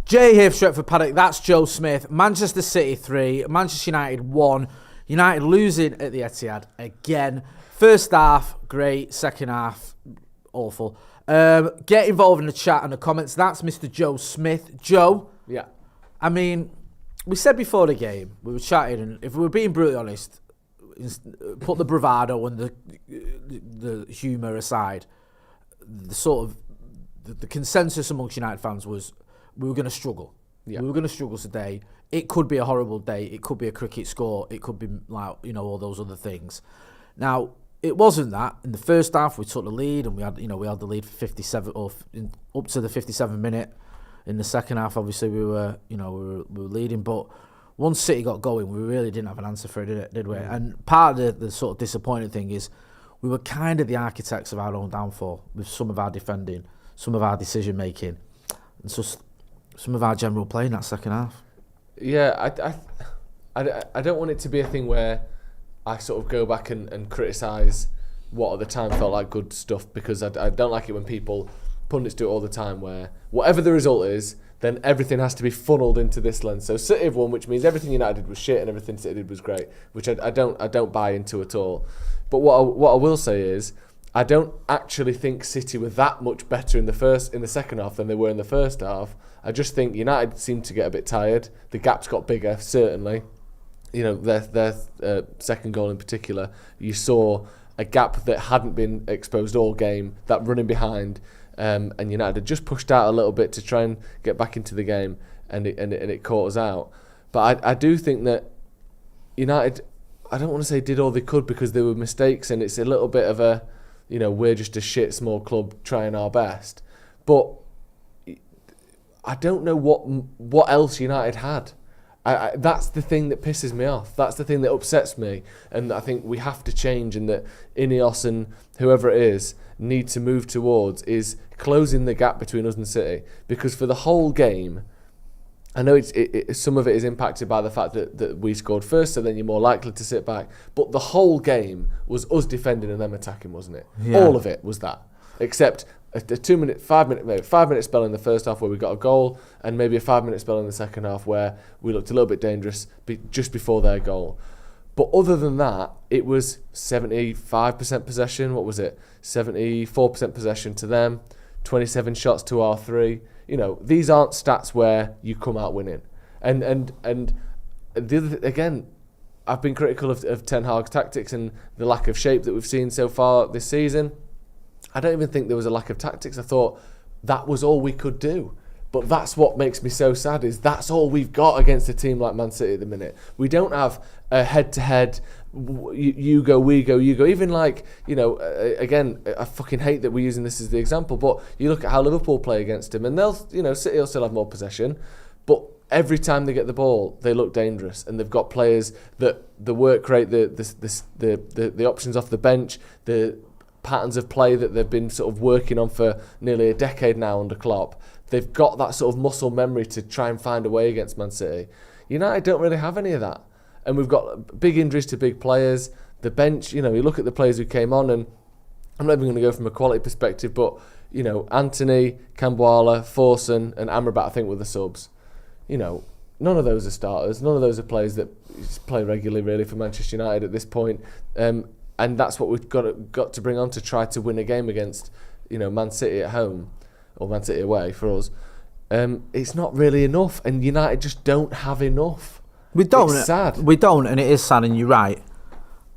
Jay here for Stretford Paddock. That's Joe Smith. Manchester City 3, Manchester United 1. United losing at the Etihad again. First half, great. Second half, awful. Get involved in the chat and the comments. That's Mr. Joe Smith. Joe? Yeah. I mean, we said before the game, we were chatting, and if we were being brutally honest, put the bravado and the humour aside, the sort of the consensus amongst United fans was we were going to struggle. Yeah. We were going to struggle today. It could be a horrible day. It could be a cricket score. It could be all those other things. Now, it wasn't that. In the first half, we took the lead, and we had the lead for 57 up to the 57 minute. In the second half, obviously we were leading, but once City got going, we really didn't have an answer for it, did we? Yeah. And part of the sort of disappointing thing is we were kind of the architects of our own downfall with some of our defending, some of our decision making, and so some of our general play in that second half. Yeah, I don't want it to be a thing where I sort of go back and criticise what at the time felt like good stuff, because I don't like it when pundits do it all the time, where whatever the result is, then everything has to be funneled into this lens. So City have won, which means everything United did was shit and everything City did was great, which I don't buy into at all. But what I will say is, I don't actually think City were that much better in the second half than they were in the first half. I just think United seemed to get a bit tired. The gaps got bigger, certainly. Their second goal in particular, you saw a gap that hadn't been exposed all game, that running behind, and United had just pushed out a little bit to try and get back into the game, and it caught us out. But I do think that United, I don't want to say did all they could, because there were mistakes, and it's a little bit of a, we're just a shit small club trying our best. But I don't know what else United had. That's the thing that pisses me off. That's the thing that upsets me. And I think we have to change, and that Ineos and whoever it is need to move towards is closing the gap between us and City. Because for the whole game, I know some of it is impacted by the fact that we scored first, so then you're more likely to sit back. But the whole game was us defending and them attacking, wasn't it? Yeah. All of it was that. Except a 5 minute spell in the first half where we got a goal, and maybe a 5 minute spell in the second half where we looked a little bit dangerous just before their goal. But other than that, it was 75% possession. What was it? 74% possession to them, 27 shots to our 3. These aren't stats where you come out winning. And the other, again, I've been critical of Ten Hag's tactics and the lack of shape that we've seen so far this season. I don't even think there was a lack of tactics. I thought that was all we could do. But that's what makes me so sad, is that's all we've got against a team like Man City at the minute. We don't have a head-to-head, you go, we go, you go. Even again, I fucking hate that we're using this as the example, but you look at how Liverpool play against him, and City will still have more possession, but every time they get the ball, they look dangerous, and they've got players that the work rate, the options off the bench, the patterns of play that they've been sort of working on for nearly a decade now under Klopp. They've got that sort of muscle memory to try and find a way against Man City. United don't really have any of that. And we've got big injuries to big players. The bench, you look at the players who came on, and I'm not even going to go from a quality perspective, but, Anthony, Cambuala, Forson and Amrabat, I think, were the subs. None of those are starters. None of those are players that play regularly, really, for Manchester United at this point. And that's what we've got to bring on to try to win a game against, Man City at home, or Man City away for us. It's not really enough, and United just don't have enough. We don't. It's sad. We don't, and it is sad, and you're right.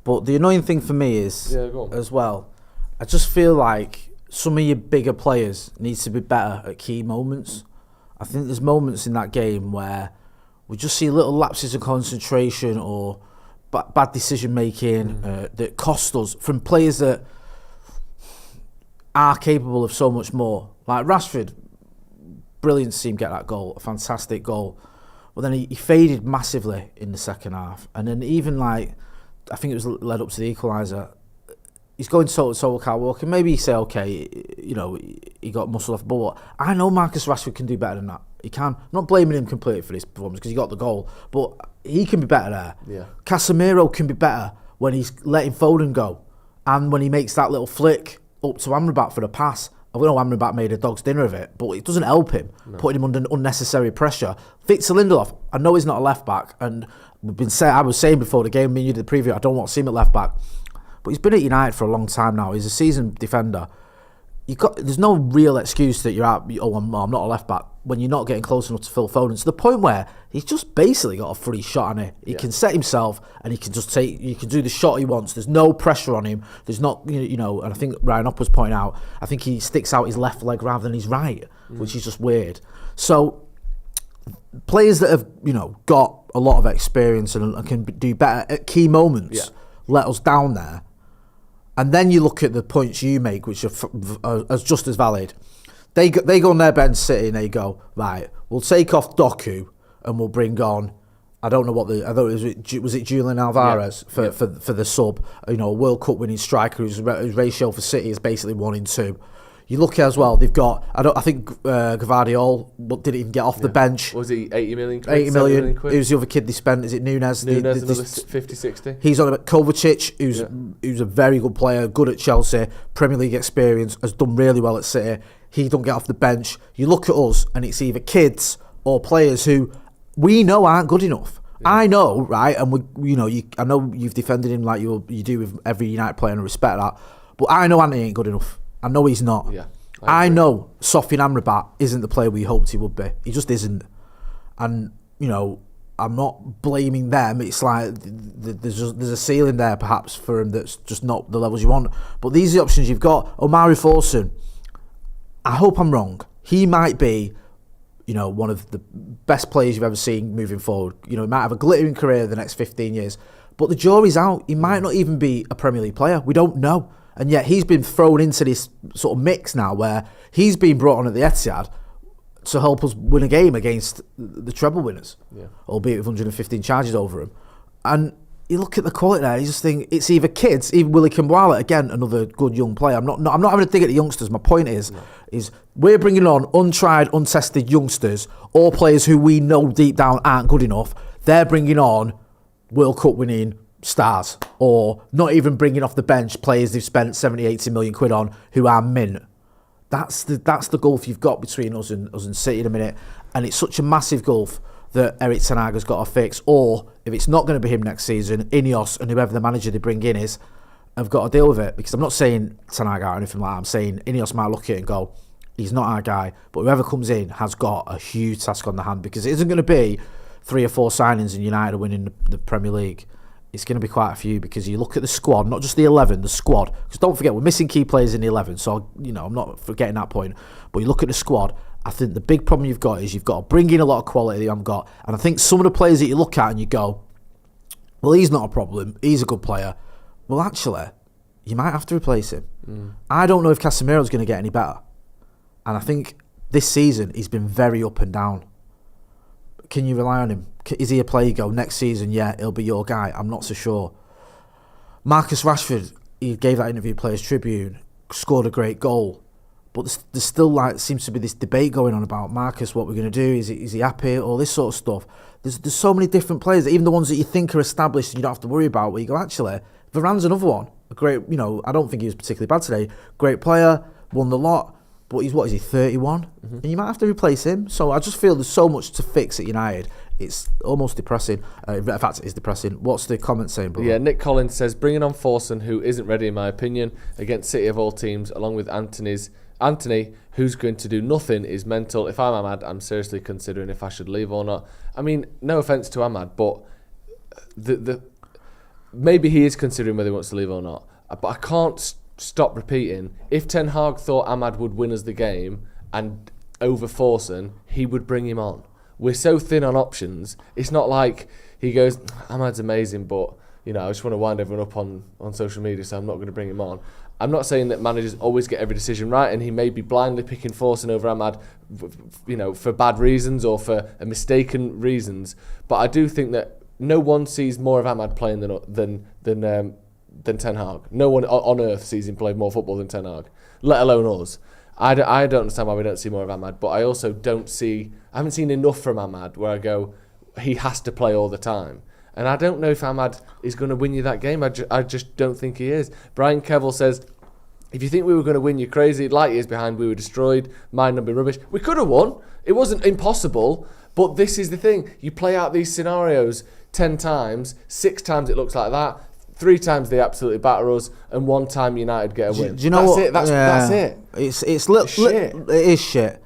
But the annoying thing for me is, as well, I just feel like some of your bigger players need to be better at key moments. I think there's moments in that game where we just see little lapses of concentration or bad decision making that cost us from players that are capable of so much more. Like Rashford, brilliant to see him get that goal, a fantastic goal. But then he faded massively in the second half. And then even I think it was led up to the equaliser, he's going toe-to-toe with Kyle Walker. Maybe you say, okay, he got muscle off. But I know Marcus Rashford can do better than that. He can. I'm not blaming him completely for this performance because he got the goal. But he can be better there. Yeah. Casemiro can be better when he's letting Foden go. And when he makes that little flick up to Amrabat for the pass. I know Amrabat made a dog's dinner of it, but it doesn't help him, putting him under unnecessary pressure. Victor Lindelof, I know he's not a left back, and I was saying before the game, me and you did the preview, I don't want to see him at left back, but he's been at United for a long time now. He's a seasoned defender. There's no real excuse that you're out. I'm not a left back when you're not getting close enough to Phil Foden. To the point where he's just basically got a free shot on it. He can set himself, and he can just take. You can do the shot he wants. There's no pressure on him. There's not, And I think Ryan Opp was pointing out. I think he sticks out his left leg rather than his right, which is just weird. So players that have got a lot of experience and can do better at key moments let us down there. And then you look at the points you make, which are just as valid. They go on their bench City and they go, right, we'll take off Doku and we'll bring on, I don't know what was it Julian Alvarez for the sub, a World Cup winning striker whose ratio for City is basically 1-2. You look as well, they've got, I think Gvardiol didn't even get off the bench. Was he 80 million quid? 80 million. Who's the other kid they spent? Is it Nunes? Nunes, another 50, 60. He's on about Kovacic, who's a very good player, good at Chelsea, Premier League experience, has done really well at City. He don't get off the bench. You look at us, and it's either kids or players who we know aren't good enough. Yeah. I know, right? And I know you've defended him like you do with every United player, and I respect that. But I know Anthony ain't good enough. I know he's not. Yeah, I know Sofian Amrabat isn't the player we hoped he would be. He just isn't. And, I'm not blaming them. It's like there's a ceiling there perhaps for him that's just not the levels you want. But these are the options you've got. Omari Forson, I hope I'm wrong. He might be, one of the best players you've ever seen moving forward. He might have a glittering career the next 15 years. But the jury's out. He might not even be a Premier League player. We don't know. And yet he's been thrown into this sort of mix now where he's been brought on at the Etihad to help us win a game against the treble winners, albeit with 115 charges over him. And you look at the quality there, you just think it's either kids, even Willy Kimbwala, again, another good young player. I'm not having a dig at the youngsters. My point is we're bringing on untried, untested youngsters or players who we know deep down aren't good enough. They're bringing on World Cup winning stars, or not even bringing off the bench players they've spent 70, 80 million quid on who are mint. That's the gulf you've got between us and City in a minute, and it's such a massive gulf that Erik ten Hag has got to fix. Or if it's not going to be him next season, Ineos and whoever the manager they bring in is have got to deal with it. Because I'm not saying ten Hag out or anything like that. I'm saying Ineos might look at it and go, he's not our guy, but whoever comes in has got a huge task on the hand, because it isn't going to be 3 or 4 signings and United are winning the Premier League. It's going to be quite a few, because you look at the squad, not just the 11, the squad. Because don't forget, we're missing key players in the 11, so I'm not forgetting that point. But you look at the squad, I think the big problem you've got is you've got to bring in a lot of quality that you haven't got. And I think some of the players that you look at and you go, well, he's not a problem, he's a good player. Well, actually, you might have to replace him. I don't know if Casemiro's going to get any better. And I think this season he's been very up and down. Can you rely on him? Is he a player you go, next season, yeah, he'll be your guy? I'm not so sure. Marcus Rashford, he gave that interview Players Tribune, scored a great goal. But there's still seems to be this debate going on about Marcus, what we're going to do, is he happy, all this sort of stuff. There's so many different players, even the ones that you think are established and you don't have to worry about, where you go, actually, Varane's another one. A great, I don't think he was particularly bad today. Great player, won the lot. But he's 31? And you might have to replace him. So I just feel there's so much to fix at United. It's almost depressing. In fact, it is depressing. What's the comment saying, brother? Yeah, Nick Collins says, bringing on Forson, who isn't ready in my opinion, against City of all teams, along with Anthony, who's going to do nothing, is mental. If I'm Ahmad, I'm seriously considering if I should leave or not. I mean, no offence to Ahmad, but maybe he is considering whether he wants to leave or not. But I can't stop repeating, if Ten Hag thought Ahmad would win us the game and over Forson, he would bring him on. We're so thin on options. It's not like he goes, Ahmad's amazing, but I just want to wind everyone up on social media, so I'm not going to bring him on. I'm not saying that managers always get every decision right, and he may be blindly picking Forson over Ahmad, for bad reasons or for mistaken reasons. But I do think that no one sees more of Ahmad playing than Ten Hag. No one on earth sees him play more football than Ten Hag, let alone us. I don't understand why we don't see more of Ahmad, but I also I haven't seen enough from Ahmad where I go, he has to play all the time. And I don't know if Ahmad is going to win you that game. I just don't think he is. Brian Kevill says, If you think we were going to win, you're crazy. Light years behind, we were destroyed. Might not be rubbish. We could have won. It wasn't impossible. But this is the thing. You play out these scenarios 10 times. 6 times it looks like that. 3 times they absolutely batter us. And 1 time United get a win. Do you know what? That's it. It's shit. It is shit.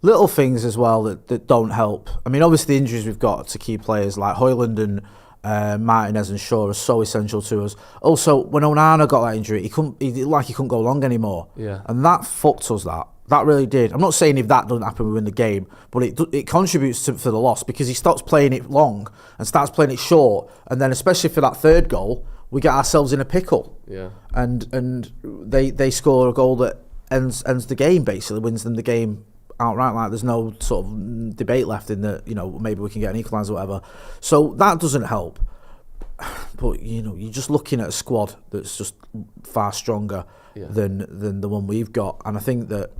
Little things as well that don't help. I mean, obviously the injuries we've got to key players like Højlund and Martinez and Shaw are so essential to us. Also, when Onana got that injury, he couldn't go long anymore. Yeah. And that fucked us. That really did. I'm not saying if that doesn't happen we win the game, but it contributes for the loss because he stops playing it long and starts playing it short, and then especially for that third goal, we get ourselves in a pickle. Yeah. And they score a goal that ends the game, basically wins them the game outright. Like there's no sort of debate left in that, maybe we can get an equaliser or whatever. So that doesn't help. But you're just looking at a squad that's just far stronger than the one we've got. And I think that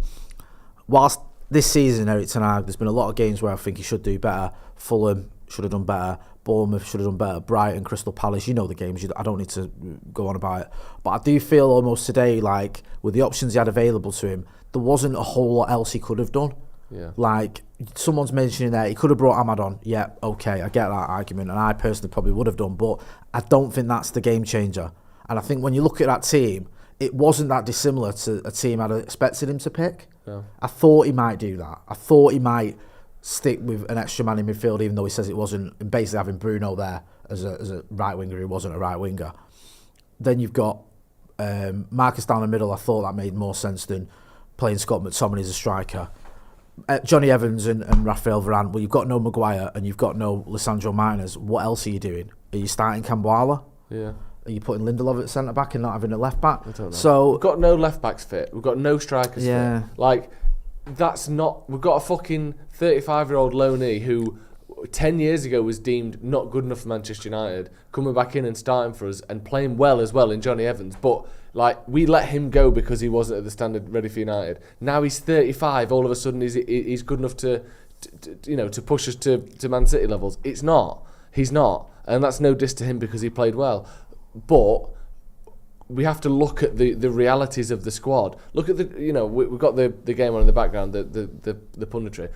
whilst this season Erik ten Hag, there's been a lot of games where I think he should do better. Fulham should have done better. Bournemouth should have done better. Brighton, Crystal Palace, the games. I don't need to go on about it. But I do feel almost today, like with the options he had available to him, there wasn't a whole lot else he could have done. Yeah. Like someone's mentioning there, he could have brought Ahmad on. Yeah, okay, I get that argument, and I personally probably would have done, but I don't think that's the game changer. And I think when you look at that team, it wasn't that dissimilar to a team I'd expected him to pick. No. I thought he might do that. I thought he might stick with an extra man in midfield, even though he says it wasn't, and basically having Bruno there as a right winger who wasn't a right winger. Then you've got Marcus down the middle. I thought that made more sense than playing Scott McTominay as a striker. Johnny Evans and Rafael Varane. Well, you've got no Maguire and you've got no Lisandro Martinez. What else are you doing? Are you starting Camboala? Yeah. Are you putting Lindelof at centre back and not having a left back? I don't know. So we've got no left backs fit. We've got no strikers fit. Like that's not. We've got a fucking 35-year-old loanee who 10 years ago was deemed not good enough for Manchester United, coming back in and starting for us and playing well as well in Johnny Evans. But like we let him go because he wasn't at the standard ready for United. Now he's 35. All of a sudden he's good enough to push us to Man City levels. It's not. He's not, and that's no diss to him because he played well. But we have to look at the realities of the squad. Look at we've got the game on in the background, the punditry.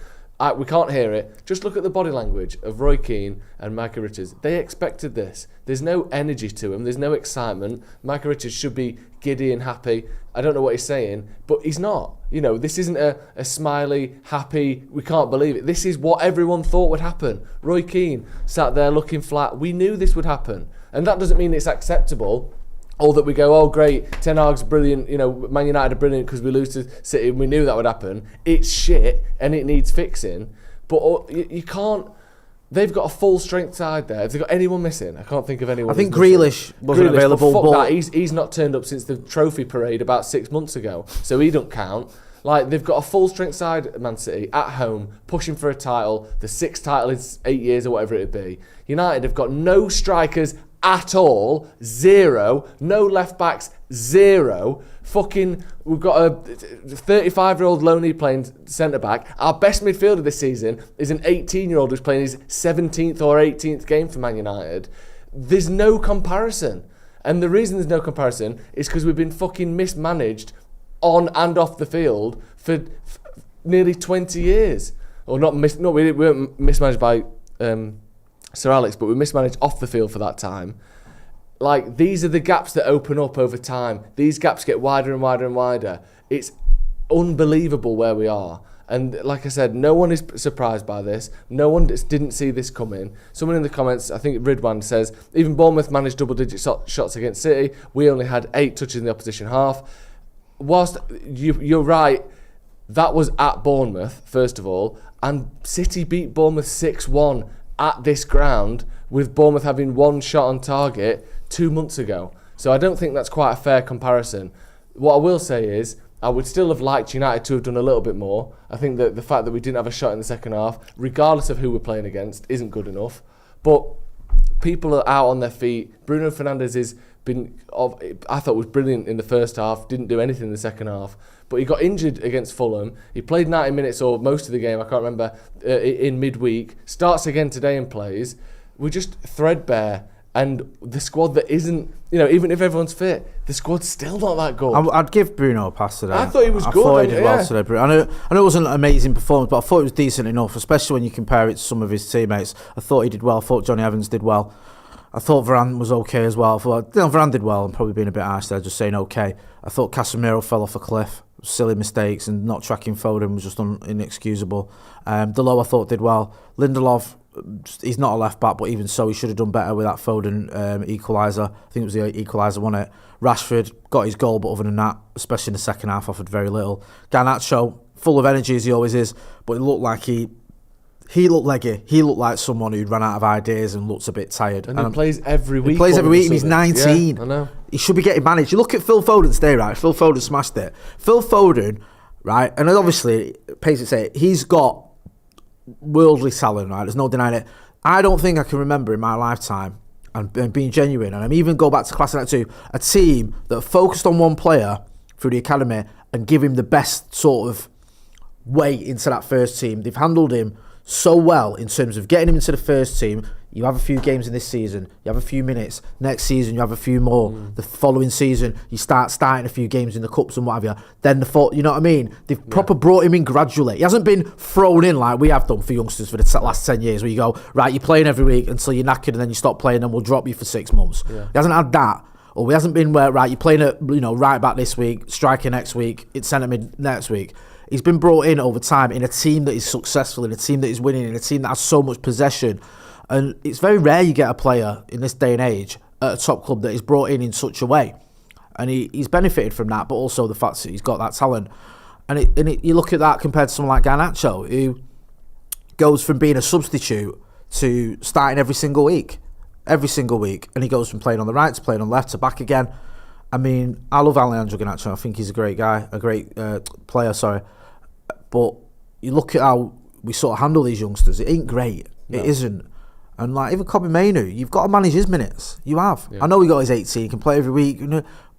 We can't hear it. Just look at the body language of Roy Keane and Micah Richards. They expected this. There's no energy to him. There's no excitement. Micah Richards should be giddy and happy. I don't know what he's saying, but he's not. This isn't a smiley, happy, we can't believe it. This is what everyone thought would happen. Roy Keane sat there looking flat. We knew this would happen. And that doesn't mean it's acceptable. Or that we go, oh great, Ten Hag's brilliant, Man United are brilliant because we lose to City and we knew that would happen. It's shit and it needs fixing. But you can't, they've got a full strength side there. Have they got anyone missing? I can't think of anyone. I think Grealish wasn't available. But fuck that, he's not turned up since the trophy parade about 6 months ago. So he don't count. Like, they've got a full strength side, Man City, at home, pushing for a title. The 6th title in 8 years or whatever it'd be. United have got no strikers at all, 0. No left backs, 0. We've got a 35-year-old loanee playing centre back. Our best midfielder this season is an 18-year-old who's playing his 17th or 18th game for Man United. There's no comparison. And the reason there's no comparison is because we've been fucking mismanaged on and off the field for nearly 20 years. Or we weren't mismanaged by Sir Alex, but we mismanaged off the field for that time. Like, these are the gaps that open up over time. These gaps get wider and wider and wider. It's unbelievable where we are. And like I said, no one is surprised by this. No one didn't see this coming. Someone in the comments, I think Ridwan, says, even Bournemouth managed double-digit shots against City. We only had 8 touches in the opposition half. Whilst you're right, that was at Bournemouth, first of all. And City beat Bournemouth 6-1 at this ground, with Bournemouth having 1 shot on target 2 months ago. So I don't think that's quite a fair comparison. What I will say is, I would still have liked United to have done a little bit more. I think that the fact that we didn't have a shot in the second half, regardless of who we're playing against, isn't good enough. But people are out on their feet. Bruno Fernandes I thought was brilliant in the first half, didn't do anything in the second half. But he got injured against Fulham. He played 90 minutes or most of the game, I can't remember, in midweek. Starts again today and plays. We're just threadbare. And the squad that isn't, even if everyone's fit, the squad's still not that good. I'd give Bruno a pass today. I thought he was good. I thought he did well today, Bruno. I know it wasn't an amazing performance, but I thought it was decent enough, especially when you compare it to some of his teammates. I thought he did well. I thought Johnny Evans did well. I thought Varane was okay as well. I thought Varane did well. I'm probably being a bit harsh there, just saying okay. I thought Casemiro fell off a cliff. Silly mistakes, and not tracking Foden was just inexcusable. Delo I thought did well. Lindelof, he's not a left back, but even so, he should have done better with that Foden equaliser. I think it was the equaliser, wasn't it? Rashford got his goal, but other than that, especially in the second half, offered very little. Garnacho, full of energy as he always is, but it looked like he looked leggy. He looked like someone who'd run out of ideas and looks a bit tired. And he plays every week. He plays every week and he's 19. Yeah, I know. He should be getting managed. You look at Phil Foden today, right? Phil Foden smashed it. Phil Foden, right? And obviously, Pace would say, he's got worldly talent, right? There's no denying it. I don't think I can remember in my lifetime, and being genuine, and I'm even go back to Class of 92, a team that focused on one player through the academy and give him the best sort of way into that first team. They've handled him so well in terms of getting him into the first team. You have a few games in this season, you have a few minutes. Next season, you have a few more. The following season, you start starting a few games in the cups and what have you. Then you know what I mean? They've proper brought him in gradually. He hasn't been thrown in like we have done for youngsters for the last 10 years, where you go, right, you're playing every week until you're knackered and then you stop playing and we'll drop you for 6 months. Yeah. He hasn't had that. Or he hasn't been where, right, you're playing at, right back this week, striker next week, it's centre mid next week. He's been brought in over time in a team that is successful, in a team that is winning, in a team that has so much possession. And it's very rare you get a player in this day and age at a top club that is brought in such a way. And he's benefited from that, but also the fact that he's got that talent. And you look at that compared to someone like Garnacho, who goes from being a substitute to starting every single week. And he goes from playing on the right to playing on the left to back again. I mean, I love Alejandro Garnacho. I think he's a great guy, a great player, sorry. But you look at how we sort of handle these youngsters. It ain't great. No. It isn't. And like even Kobe Mainu, you've got to manage his minutes. You have. Yeah. I know he got his 18, he can play every week,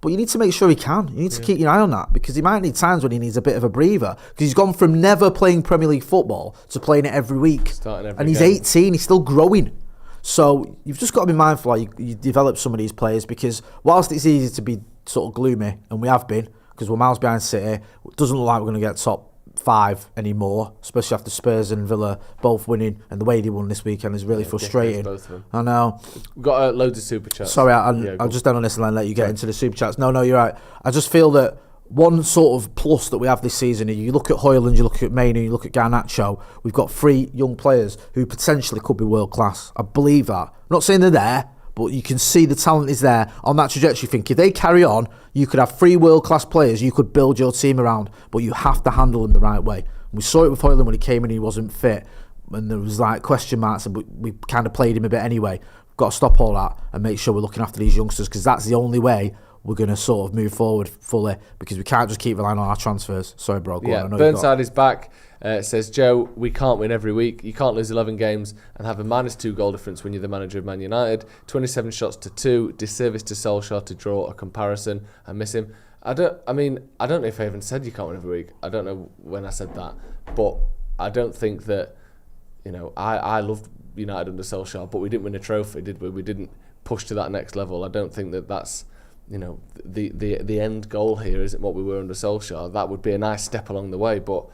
but you need to make sure he can. You need to keep your eye on that, because he might need times when he needs a bit of a breather. Because he's gone from never playing Premier League football to playing it every week. And he's 18, he's still growing. So you've just got to be mindful how you develop some of these players, because whilst it's easy to be sort of gloomy, and we have been, because we're miles behind City, it doesn't look like we're going to get top 5 anymore, especially after Spurs and Villa both winning, and the way they won this weekend is really frustrating. Both of them. I know. We've got loads of super chats. Sorry, I'll just end on this and then let you get into the super chats. No, you're right. I just feel that one sort of plus that we have this season, you look at Højlund, you look at Mainu, you look at Garnacho, we've got 3 young players who potentially could be world class. I believe that. I'm not saying they're there, but you can see the talent is there on that trajectory. Think if they carry on, you could have 3 world-class players you could build your team around, but you have to handle them the right way. We saw it with Højlund when he came in, he wasn't fit, and there was like question marks, and we kind of played him a bit anyway. We've got to stop all that and make sure we're looking after these youngsters, because that's the only way we're going to sort of move forward fully, because we can't just keep relying on our transfers. Sorry, bro. Go on, Burnside is back. Says, Joe, we can't win every week. You can't lose 11 games and have a -2 goal difference when you're the manager of Man United. 27 shots to 2. Disservice to Solskjaer to draw a comparison. I miss him. I don't know if I even said you can't win every week. I don't know when I said that. But I don't think that, I loved United under Solskjaer, but we didn't win a trophy, did we? We didn't push to that next level. I don't think that's the end goal here isn't what we were under Solskjaer. That would be a nice step along the way, but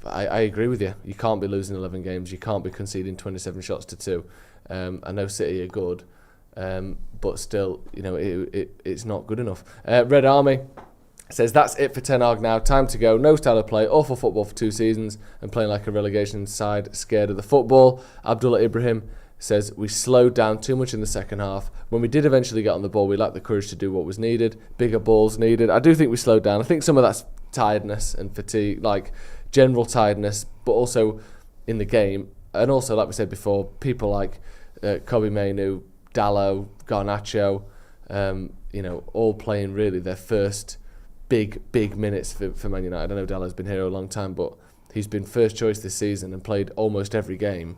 I agree with you. You can't be losing 11 games. You can't be conceding 27 shots to 2. I know City are good, but still, it's not good enough. Red Army says, that's it for Ten Hag now. Time to go. No style of play. Awful football for 2 seasons and playing like a relegation side, scared of the football. Abdullah Ibrahim says, we slowed down too much in the second half. When we did eventually get on the ball, we lacked the courage to do what was needed. Bigger balls needed. I do think we slowed down. I think some of that's tiredness and fatigue, like general tiredness, but also in the game. And also, like we said before, people like Kobe Mainu, Dalot, Garnacho, all playing really their first big minutes for Man United. I know Dalot's been here a long time, but he's been first choice this season and played almost every game,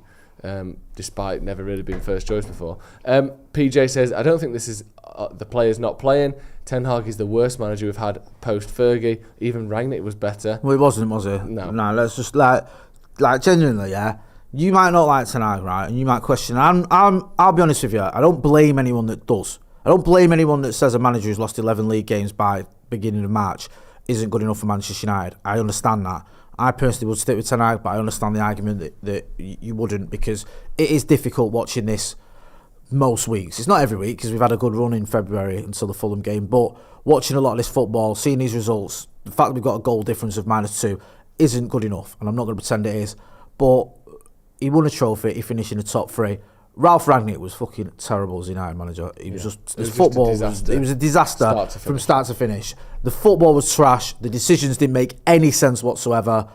despite never really being first choice before. PJ says, I don't think this is the players not playing. Ten Hag is the worst manager we've had post-Fergie. Even Rangnick was better. Well, it wasn't, was it? No. No, let's just, like genuinely, yeah. You might not like Ten Hag, right? And you might question. I'll be honest with you. I don't blame anyone that does. I don't blame anyone that says a manager who's lost 11 league games by beginning of March isn't good enough for Manchester United. I understand that. I personally would stick with Ten Hag, but I understand the argument that you wouldn't, because it is difficult watching this most weeks. It's not every week, because we've had a good run in February until the Fulham game, but watching a lot of this football, seeing these results, the fact that we've got a goal difference of -2 isn't good enough, and I'm not going to pretend it is. But he won a trophy, he finished in the top 3. Ralph Rangnick was fucking terrible as United manager. He was just, his football was a disaster from start to finish. The football was trash. The decisions didn't make any sense whatsoever.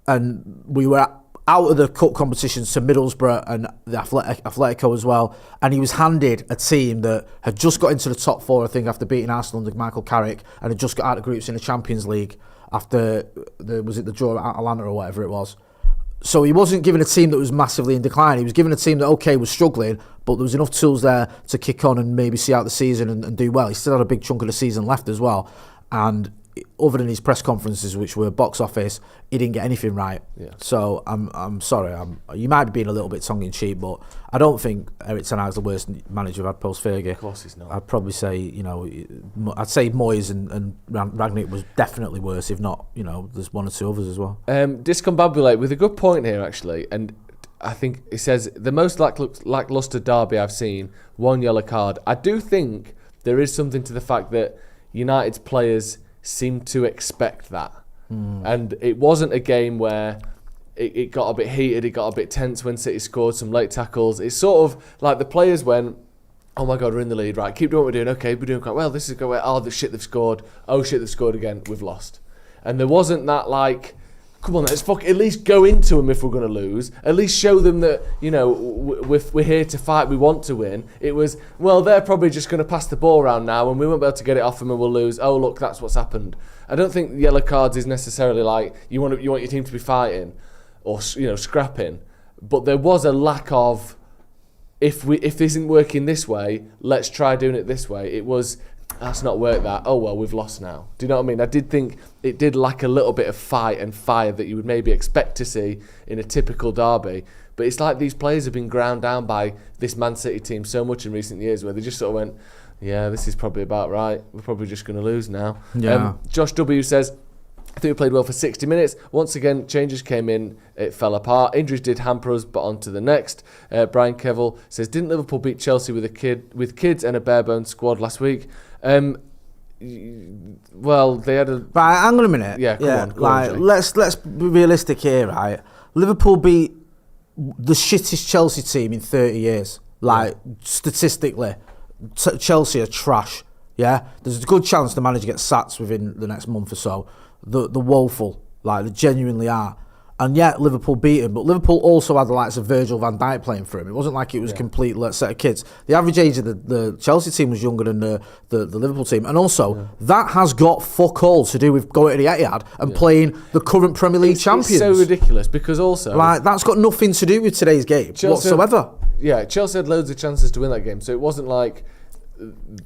And we were out of the cup competitions to Middlesbrough and the Atletico as well. And he was handed a team that had just got into the top 4, I think, after beating Arsenal under Michael Carrick, and had just got out of groups in the Champions League after the draw at Atlanta or whatever it was. So he wasn't given a team that was massively in decline. He was given a team that, okay, was struggling, but there was enough tools there to kick on and maybe see out the season and do well. He still had a big chunk of the season left as well. And other than his press conferences, which were box office, he didn't get anything right. Yeah. So I'm sorry. You might be being a little bit tongue-in-cheek, but I don't think Erik ten Hag's the worst manager I've had post-Fergie. Of course he's not. I'd probably say, I'd say Moyes and Rangnick was definitely worse, if not, there's one or two others as well. Discombobulate with a good point here, actually, and I think it says, the most lacklustre derby I've seen, 1 yellow card. I do think there is something to the fact that United's players seemed to expect that. And it wasn't a game where it got a bit heated, it got a bit tense when City scored some late tackles. It's sort of like the players went, oh my God, we're in the lead, right, keep doing what we're doing, okay, we're doing quite well, this is going well, oh, the shit, they've scored, oh shit, they've scored again, we've lost. And there wasn't that like, come on, let's at least go into them if we're going to lose. At least show them that, we're here to fight, we want to win. It was, well, they're probably just going to pass the ball around now and we won't be able to get it off them and we'll lose. Oh, look, that's what's happened. I don't think yellow cards is necessarily like you want your team to be fighting or scrapping. But there was a lack of, if this isn't working this way, let's try doing it this way. It was, that's not worked that. Oh, well, we've lost now. Do you know what I mean? I did think it did lack a little bit of fight and fire that you would maybe expect to see in a typical derby. But it's like these players have been ground down by this Man City team so much in recent years where they just sort of went, yeah, this is probably about right. We're probably just going to lose now. Yeah. Josh W says, I think we played well for 60 minutes. Once again, changes came in, it fell apart. Injuries did hamper us, but on to the next. Brian Kevill says, didn't Liverpool beat Chelsea with kids and a bare-bones squad last week? Well, they had a... Right, hang on a minute. Yeah, come on, let's be realistic here, right? Liverpool beat the shittest Chelsea team in 30 years. Statistically, Chelsea are trash, yeah? There's a good chance the manager gets sacked within the next month or so. The woeful, they genuinely are. And yet Liverpool beat him, but Liverpool also had the likes of Virgil van Dijk playing for him. It wasn't like it was a complete set of kids. The average age of the Chelsea team was younger than the Liverpool team. And also, that has got fuck all to do with going to the Etihad and playing the current Premier League champions. It's so ridiculous, because also... that's got nothing to do with today's game whatsoever. Chelsea had loads of chances to win that game, so it wasn't like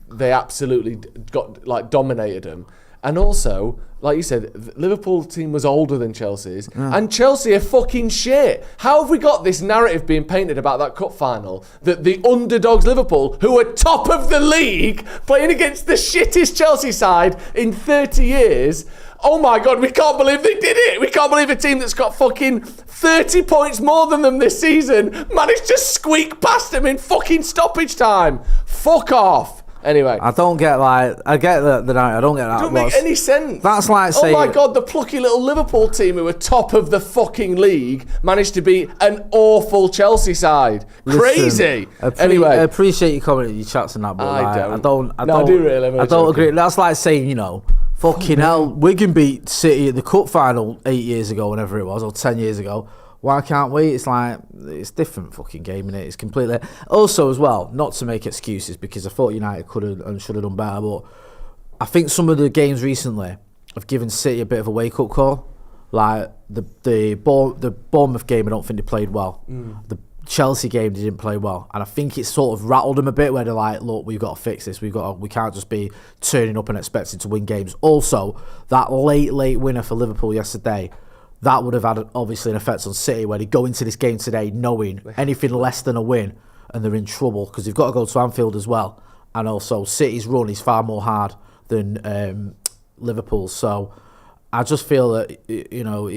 they absolutely got dominated them. And also, like you said, the Liverpool team was older than Chelsea's, and Chelsea are fucking shit. How have we got this narrative being painted about that cup final that the underdogs Liverpool, who are top of the league, playing against the shittest Chelsea side in 30 years, oh my God, we can't believe they did it. We can't believe a team that's got fucking 30 points more than them this season managed to squeak past them in fucking stoppage time. Fuck off. Anyway, I don't get I get the night. I don't get that. It don't make any sense. That's like saying, oh my God, the plucky little Liverpool team who were top of the fucking league managed to beat an awful Chelsea side. Crazy. Anyway, I appreciate you commenting your chats and that, but I don't. I do really. I don't agree. That's like saying, fucking hell, Wigan beat City at the cup final 8 years ago, whenever it was, or 10 years ago. Why can't we? It's like, it's different fucking game, innit? It's completely... Also, as well, not to make excuses, because I thought United could have and should have done better, but I think some of the games recently have given City a bit of a wake-up call. Like, the Bournemouth game, I don't think they played well. The Chelsea game, they didn't play well. And I think it sort of rattled them a bit, where they're like, look, we've got to fix this. We can't just be turning up and expecting to win games. Also, that late winner for Liverpool yesterday... that would have had obviously an effect on City, where they go into this game today knowing anything less than a win and they're in trouble because they've got to go to Anfield as well. And also City's run is far more hard than Liverpool. So I just feel that, you know,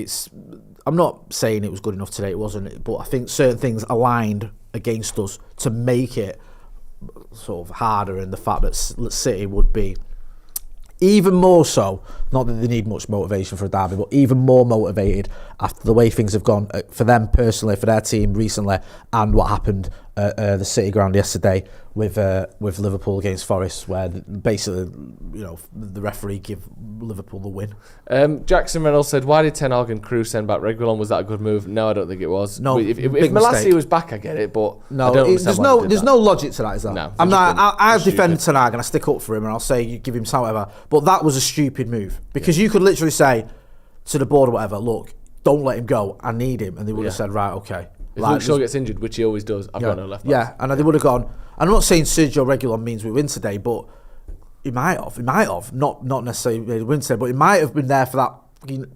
I'm not saying it was good enough today, it wasn't, but I think certain things aligned against us to make it sort of harder, and the fact that City would be even more so, not that they need much motivation for a derby, but even more motivated after the way things have gone for them personally, for their team recently, and what happened at the City ground yesterday with Liverpool against Forest, where basically, you know, the referee give Liverpool the win. Jackson Reynolds said, "Why did Ten Hag and crew send back Reguilion? Was that a good move?" No, I don't think it was. No, if Malassi was back, I get it, but no, I don't understand there's no logic to that, is there? No, I've defended Ten Hag and I stick up for him, and I'll say you give him some whatever, but that was a stupid move, because you could literally say to the board or whatever, look, don't let him go, I need him, and they would have said, right, okay. If Luke Shaw gets injured, which he always does, I've got no left back. Yeah, and they would have gone. I'm not saying Sergio Reguilon means we win today, but he might have. Not necessarily win today, but he might have been there for that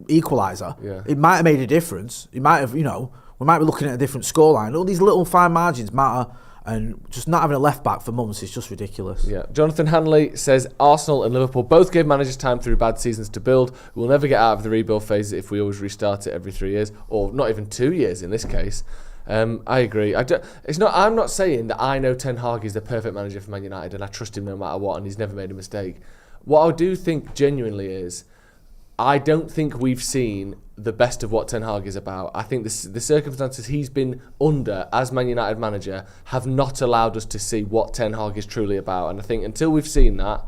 equaliser. Yeah. It might have made a difference. It might have, you know, we might be looking at a different scoreline. All these little fine margins matter, and just not having a left back for months is just ridiculous. Yeah. Jonathan Hanley says, Arsenal and Liverpool both gave managers time through bad seasons to build. We'll never get out of the rebuild phase if we always restart it every 3 years, or not even 2 years in this case. I agree. I'm not saying that I know Ten Hag is the perfect manager for Man United and I trust him no matter what and he's never made a mistake. What I do think genuinely is, I don't think we've seen the best of what Ten Hag is about. I think the circumstances he's been under as Man United manager have not allowed us to see what Ten Hag is truly about. And I think until we've seen that,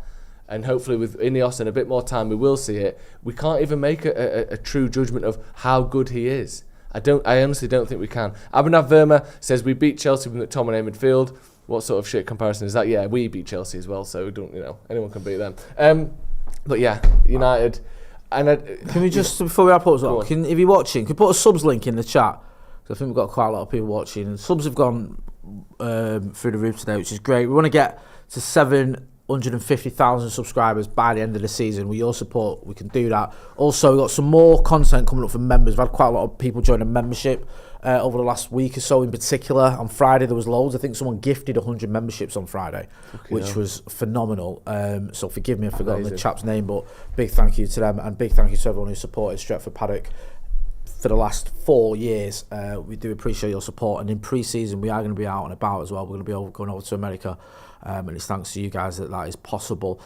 and hopefully with Ineos and a bit more time we will see it, we can't even make a true judgment of how good he is. I honestly don't think we can. Abhinav Verma says, we beat Chelsea with McTominay in midfield. What sort of shit comparison is that? Yeah, we beat Chelsea as well, so anyone can beat them. But yeah, United. And can we just, before we wrap up as well, if you're watching, can you put a subs link in the chat? Because I think we've got quite a lot of people watching, and subs have gone through the roof today, which is great. We want to get to 750,000 subscribers by the end of the season. With your support, we can do that. Also, we've got some more content coming up from members. We've had quite a lot of people join a membership over the last week or so. In particular, on Friday there was loads. I think someone gifted 100 memberships on Friday, which was phenomenal. So forgive me, I've forgotten the chap's name, but big thank you to them, and big thank you to everyone who supported Stretford Paddock for the last 4 years. We do appreciate your support, and in pre-season we are going to be out and about as well. We're going to be going over to America, and it's thanks to you guys that is possible.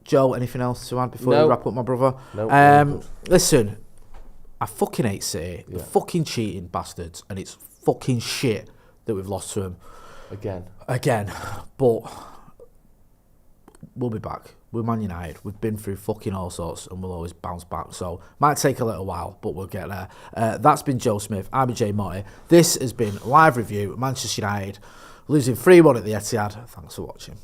Joe, anything else to add before we wrap up, my brother? No. Listen, I fucking hate City. They're fucking cheating bastards, and it's fucking shit that we've lost to them again. But we'll be back. We're Man United. We've been through fucking all sorts, and we'll always bounce back. So might take a little while, but we'll get there. That's been Joe Smith. I've been Jay Motti. This has been Live Review, Manchester United losing 3-1 at the Etihad. Thanks for watching.